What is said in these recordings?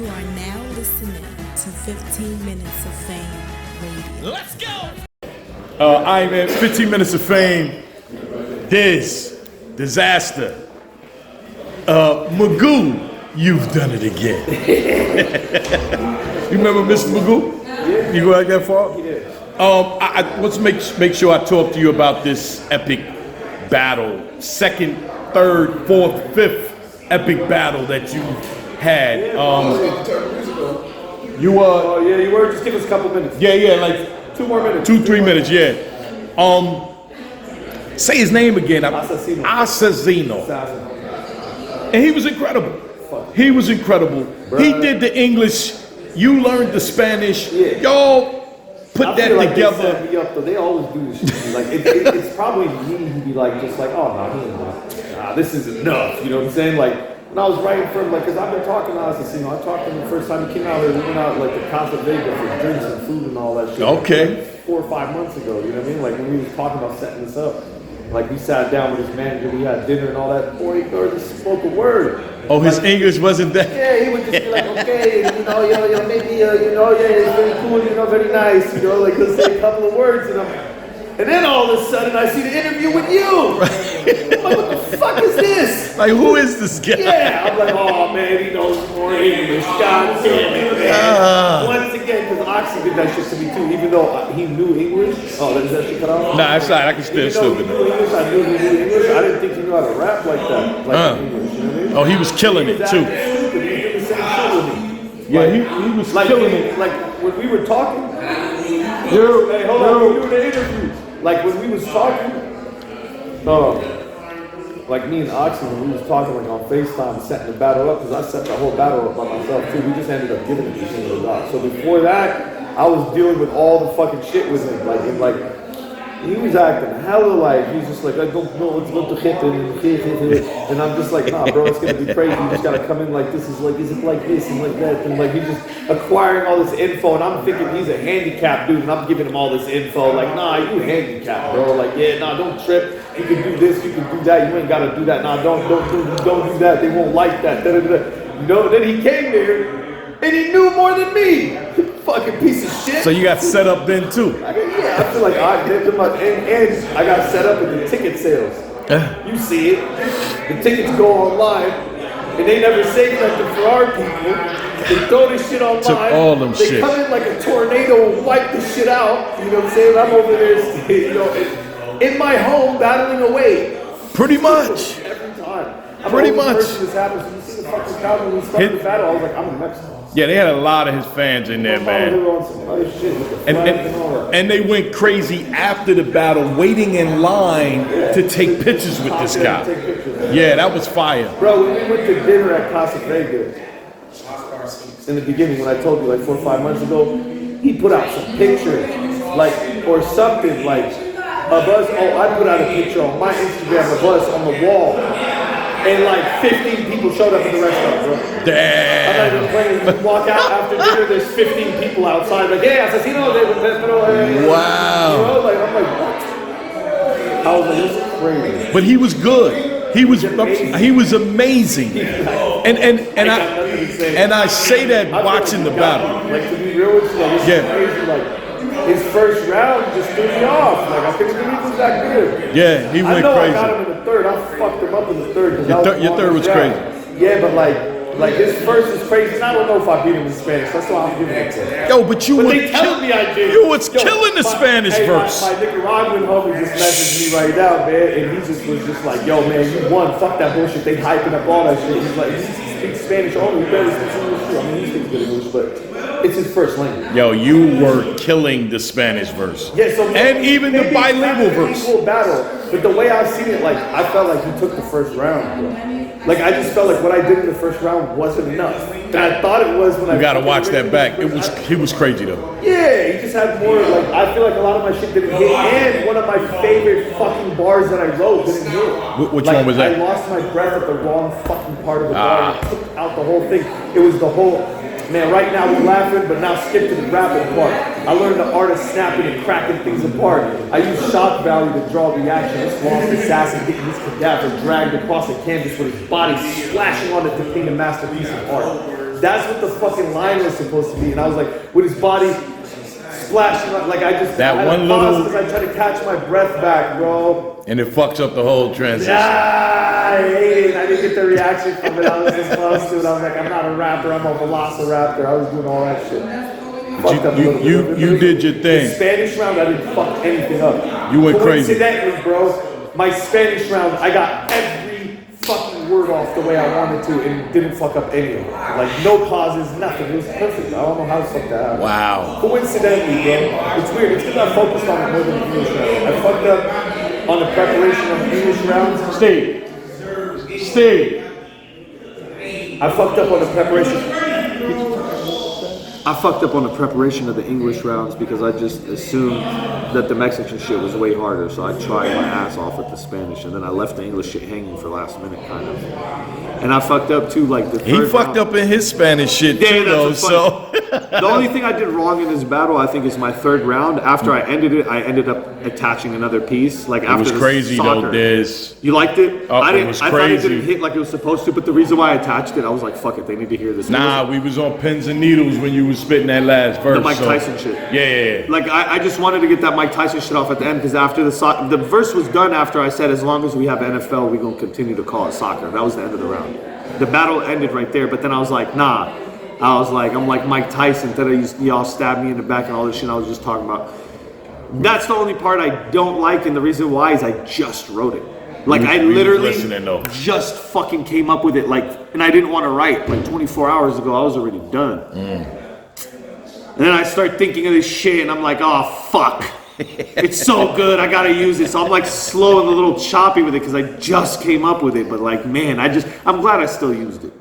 You are now listening to 15 Minutes of Fame Radio. Let's go! I'm at 15 Minutes of Fame. Dizaster. Magoo, you've done it again. You remember Mr. Magoo? Yeah. You go out that far? Yeah. Let's make sure I talk to you about this epic battle. Second, third, fourth, fifth epic battle that you had. You Oh yeah, you were. Just give us a couple minutes. Yeah, like 2 more minutes. 2-3 minutes, yeah. Say his name again. Aczino. And he was incredible. He was incredible. He did the English. You learned the Spanish. Yeah. Y'all put that like together. They set me up, though. They always do this shit. Like it's probably me who be like, just like, oh no, he ain't enough. Nah, this is enough. You know what I'm saying? Like when I was writing for him, like, cause I've been talking to Aczino. I talked to him the first time he came out here. We went out like to Casa Vega for drinks and food and all that shit. Okay. Like 4 or 5 months ago. You know what I mean? Like when we was talking about setting this up. Like we sat down with his manager, we had dinner and all that. Boy, he barely spoke a word. Oh, his English wasn't that. Yeah, he would just be like, okay, maybe, it's very cool, very nice, like he'll say a couple of words, and then all of a sudden I see the interview with you. I'm like, what the fuck is this? Like, who is this guy? Yeah, I'm like, oh man, he knows more English. God damn it, man. Once again, because Oxy did that shit to me too, even though he knew English. Oh, is that shit cut off? Nah, it's not. I can still Even though he knew English, I knew he knew English. I didn't think he knew how to rap like that, like English. You know what I mean? Oh, he was killing it too. Yeah, he was killing it. Like when we were talking. Hey, hold on, we were doing the interview. Like when we was talking, like me and Oxy, when we was talking like on FaceTime, setting the battle up, because I set the whole battle up by myself too. We just ended up giving it to each other. So before that, I was dealing with all the fucking shit with him, he was acting hella like, he's just like, I don't know what's going to hit, and I'm just like, nah bro, it's gonna be crazy, you just gotta come in like this, is it like this and like that, and like he's just acquiring all this info, and I'm thinking he's a handicapped dude, and I'm giving him all this info, like, nah, you handicapped bro, like, yeah, nah, don't trip, you can do this, you can do that, you ain't gotta do that, nah, don't do that, they won't like that, then he came there, and he knew more than me. Fucking piece of shit. So you got set up then too? I feel like I did them up, and I got set up with the ticket sales. You see it. The tickets go online, and they never say nothing for our people. They throw this shit online. Took all them they shit. come in like a tornado and wipe the shit out. You know what I'm saying? I'm over there, in my home battling away. Pretty much. Every time. Pretty much. This happens. When you see the fucking crowd when we started the battle, I was like, I'm in Mexico. Yeah, they had a lot of his fans in there, man. And they went crazy after the battle, waiting in line to take pictures with this guy. Yeah, that was fire. Bro, when we went to dinner at Casa Vega, in the beginning, when I told you like 4 or 5 months ago, he put out some pictures, or something, like of us. Oh, I put out a picture on my Instagram of us on the wall. And like 15 people showed up in the restaurant, bro. Damn. I'm not even playing. You walk out after dinner, there's 15 people outside. Like, yeah, Aczino, wow. Like, I'm like, what? I was like, this is crazy. But he was good. He was amazing. And I say that watching the battle. Like, to be real with you, like, it's crazy. Like, his first round just threw me off. Like, I couldn't believe he was that good. Yeah, he went crazy. I got him in the third. I fucked him up in the third. Your third was crazy. Yeah, but like his first is crazy. And I don't know if I beat him in Spanish. That's why I'm giving it to him. Yo, but they telling me I did. You was killing the Spanish verse. My Nicaraguan homie just messaged me right now, man, and he just was just like, yo, man, you won. Fuck that bullshit. They hyping up all that shit. He's like, he speaks Spanish only. He barely speaks English too. I mean, he speaks good English, but it's his first language. Yo, you were killing the Spanish verse. Yeah, so and even the bilingual verse. Equal battle, but the way I seen it, like I felt like he took the first round, bro. Like I just felt like what I did in the first round wasn't enough. And I thought it was when you gotta watch that back. He was crazy though. Yeah, he just had more. Like I feel like a lot of my shit didn't hit, and one of my favorite fucking bars that I wrote didn't hit. Which one was that? I lost my breath at the wrong fucking part of the bar. And took out the whole thing. It was the whole. Man, right now we're laughing, but now skip to the rapping part. I learned the art of snapping and cracking things apart. I use shock value to draw reaction. This lost assassin getting his cadaver dragged across the canvas with his body splashing on it to paint a masterpiece of art. That's what the fucking line was supposed to be. And I was like, with his body splashing, like I just that I one little because I tried to catch my breath back, bro. And it fucks up the whole transition. Yeah, I hate it. I didn't get the reaction from it. I was just close to it. I was like, I'm not a rapper. I'm a velociraptor. I was doing all that shit. You did your thing. The Spanish round, I didn't fuck anything up. You went crazy. Coincidentally, bro, my Spanish round, I got every fucking word off the way I wanted to and didn't fuck up any of it. Like, no pauses, nothing. It was perfect. I don't know how the fuck that happened. Wow. Coincidentally, bro. It's weird. It's because I focused on it more than the English round. I fucked up on the preparation of the English rounds. Steve. I fucked up on the preparation of the English rounds because I just assumed that the Mexican shit was way harder, so I tried my ass off with the Spanish, and then I left the English shit hanging for last minute, kind of. And I fucked up too, like the third He fucked up in his Spanish shit too, though. So the only thing I did wrong in this battle, I think, is my third round. After I ended it, I ended up attaching another piece. Like after it was crazy soccer. though, Diz. You liked it? Oh, I was thought it crazy. didn't hit like it was supposed to, but the reason why I attached it, I was like, fuck it, they need to hear this. Nah, we was on pins and needles when you was spitting that last verse. The Mike Tyson shit. Yeah. Like I just wanted to get that Mike Tyson shit off at the end because after the verse was done after I said as long as we have NFL, we're gonna continue to call it soccer. That was the end of the round. The battle ended right there, but then I was like, nah. I'm like Mike Tyson that y'all stabbed me in the back and all this shit I was just talking about. That's the only part I don't like, and the reason why is I just wrote it. Like I literally just fucking came up with it, like, and I didn't want to write. Like 24 hours ago, I was already done. And then I start thinking of this shit, and I'm like, oh fuck, it's so good, I gotta use it. So I'm like slow and a little choppy with it because I just came up with it. But like, man, I'm glad I still used it.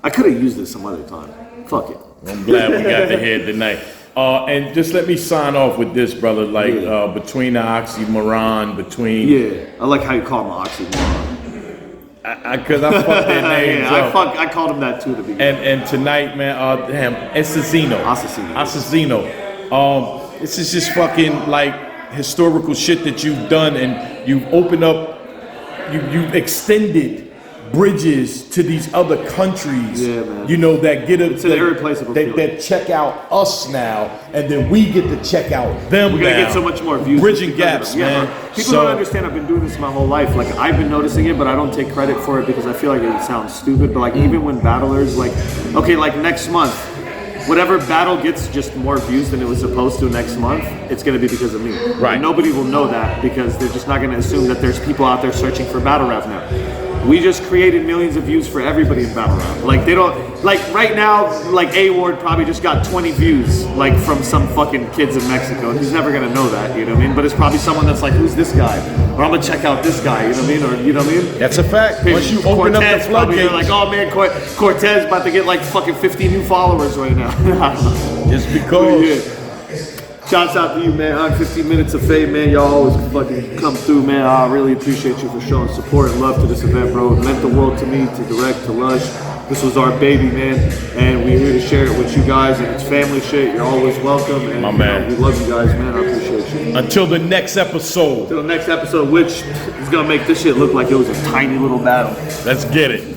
I could have used it some other time. Fuck it. I'm glad we got to hear it tonight. And just let me sign off with this, brother. Like between the oxymoron, I like how you call him oxymoron. Because I fucked their names up. I called him that too to be. And tonight, man, Aczino. This is just fucking like historical shit that you've done, and you've opened up, you've extended bridges to these other countries, you know, that get it's an irreplaceable that check out us now, and then we get to check out them. We're gonna get so much more views. Bridging gaps, man. People don't understand. I've been doing this my whole life. Like I've been noticing it, but I don't take credit for it because I feel like it sounds stupid. But like even when battlers, like next month, whatever battle gets just more views than it was supposed to next month, it's gonna be because of me. Right. And nobody will know that because they're just not gonna assume that there's people out there searching for battle rap now. We just created millions of views for everybody in battle rap. Like they don't, like right now, like A-Ward probably just got 20 views, like from some fucking kids in Mexico. And he's never gonna know that, you know what I mean? But it's probably someone that's like, who's this guy? Or I'm gonna check out this guy, you know what I mean? Or you know what I mean? That's a fact. Once you open up the floodgates, like, oh man, Cortez about to get like fucking 50 new followers right now. Just because. Shouts out to you, man. 15 minutes of fame, man. Y'all always fucking come through, man. I really appreciate you for showing support and love to this event, bro. It meant the world to me, to Direct, to Lush. This was our baby, man. And we're here to share it with you guys. And it's family shit. You're always welcome. And my man. We love you guys, man. I appreciate you. Until the next episode. Which is going to make this shit look like it was a tiny little battle. Let's get it.